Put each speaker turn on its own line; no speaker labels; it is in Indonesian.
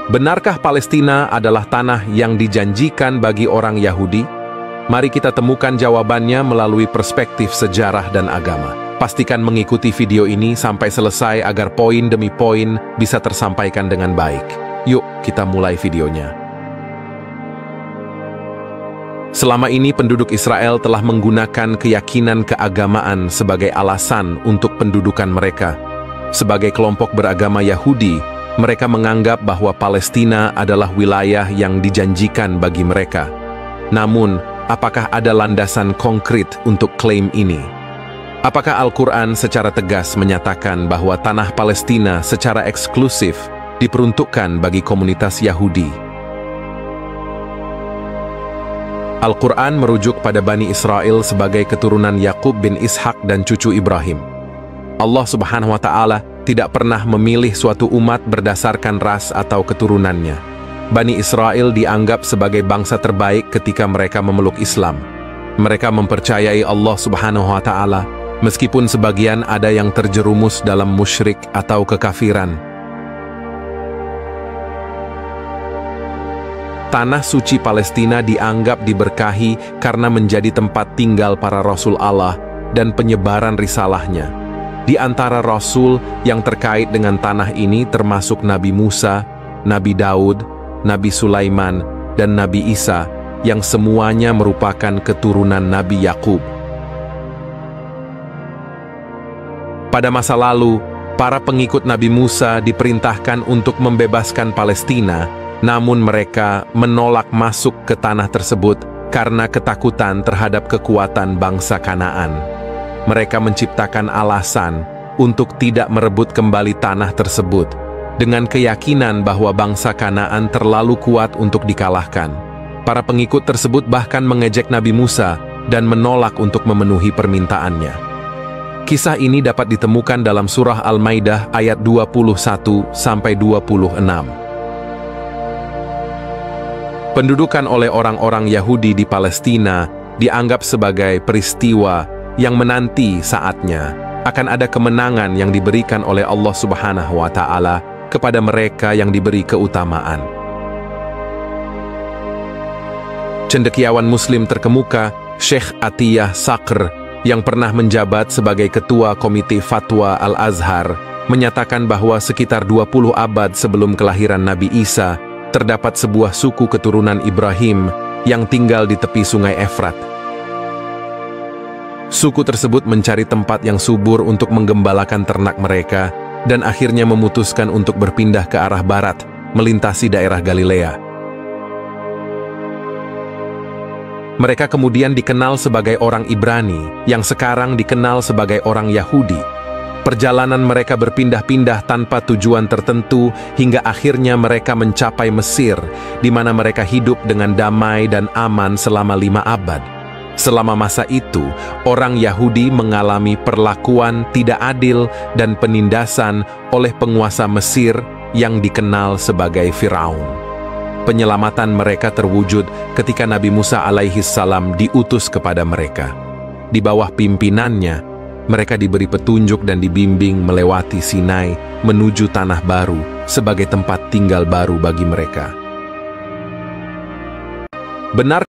Benarkah Palestina adalah tanah yang dijanjikan bagi orang Yahudi? Mari kita temukan jawabannya melalui perspektif sejarah dan agama. Pastikan mengikuti video ini sampai selesai agar poin demi poin bisa tersampaikan dengan baik. Yuk, kita mulai videonya. Selama ini penduduk Israel telah menggunakan keyakinan keagamaan sebagai alasan untuk pendudukan mereka. Sebagai kelompok beragama Yahudi, mereka menganggap bahwa Palestina adalah wilayah yang dijanjikan bagi mereka. Namun, apakah ada landasan konkret untuk klaim ini? Apakah Al-Quran secara tegas menyatakan bahwa tanah Palestina secara eksklusif diperuntukkan bagi komunitas Yahudi? Al-Quran merujuk pada Bani Israel sebagai keturunan Yakub bin Ishak dan cucu Ibrahim. Allah Subhanahu wa Ta'ala tidak pernah memilih suatu umat berdasarkan ras atau keturunannya. Bani Israel dianggap sebagai bangsa terbaik ketika mereka memeluk Islam. Mereka mempercayai Allah Subhanahu wa Ta'ala, meskipun sebagian ada yang terjerumus dalam musyrik atau kekafiran. Tanah suci Palestina dianggap diberkahi karena menjadi tempat tinggal para Rasul Allah dan penyebaran risalahnya. Di antara Rasul yang terkait dengan tanah ini termasuk Nabi Musa, Nabi Daud, Nabi Sulaiman, dan Nabi Isa, yang semuanya merupakan keturunan Nabi Yakub. Pada masa lalu, para pengikut Nabi Musa diperintahkan untuk membebaskan Palestina, namun mereka menolak masuk ke tanah tersebut karena ketakutan terhadap kekuatan bangsa Kanaan. Mereka menciptakan alasan untuk tidak merebut kembali tanah tersebut, dengan keyakinan bahwa bangsa Kanaan terlalu kuat untuk dikalahkan. Para pengikut tersebut bahkan mengejek Nabi Musa dan menolak untuk memenuhi permintaannya. Kisah ini dapat ditemukan dalam surah Al-Maidah ayat 21-26. Pendudukan oleh orang-orang Yahudi di Palestina dianggap sebagai peristiwa yang menanti saatnya akan ada kemenangan yang diberikan oleh Allah Subhanahu wa Ta'ala kepada mereka yang diberi keutamaan. Cendekiawan Muslim terkemuka, Syekh Atiyah Sakr, yang pernah menjabat sebagai Ketua Komite Fatwa Al-Azhar, menyatakan bahwa sekitar 20 abad sebelum kelahiran Nabi Isa, terdapat sebuah suku keturunan Ibrahim yang tinggal di tepi sungai Efrat. Suku tersebut mencari tempat yang subur untuk menggembalakan ternak mereka dan akhirnya memutuskan untuk berpindah ke arah barat, melintasi daerah Galilea. Mereka kemudian dikenal sebagai orang Ibrani, yang sekarang dikenal sebagai orang Yahudi. Perjalanan mereka berpindah-pindah tanpa tujuan tertentu hingga akhirnya mereka mencapai Mesir, di mana mereka hidup dengan damai dan aman selama 5 abad. Selama masa itu, orang Yahudi mengalami perlakuan tidak adil dan penindasan oleh penguasa Mesir yang dikenal sebagai Firaun. Penyelamatan mereka terwujud ketika Nabi Musa alaihi salam diutus kepada mereka. Di bawah pimpinannya, mereka diberi petunjuk dan dibimbing melewati Sinai menuju tanah baru sebagai tempat tinggal baru bagi mereka. Benar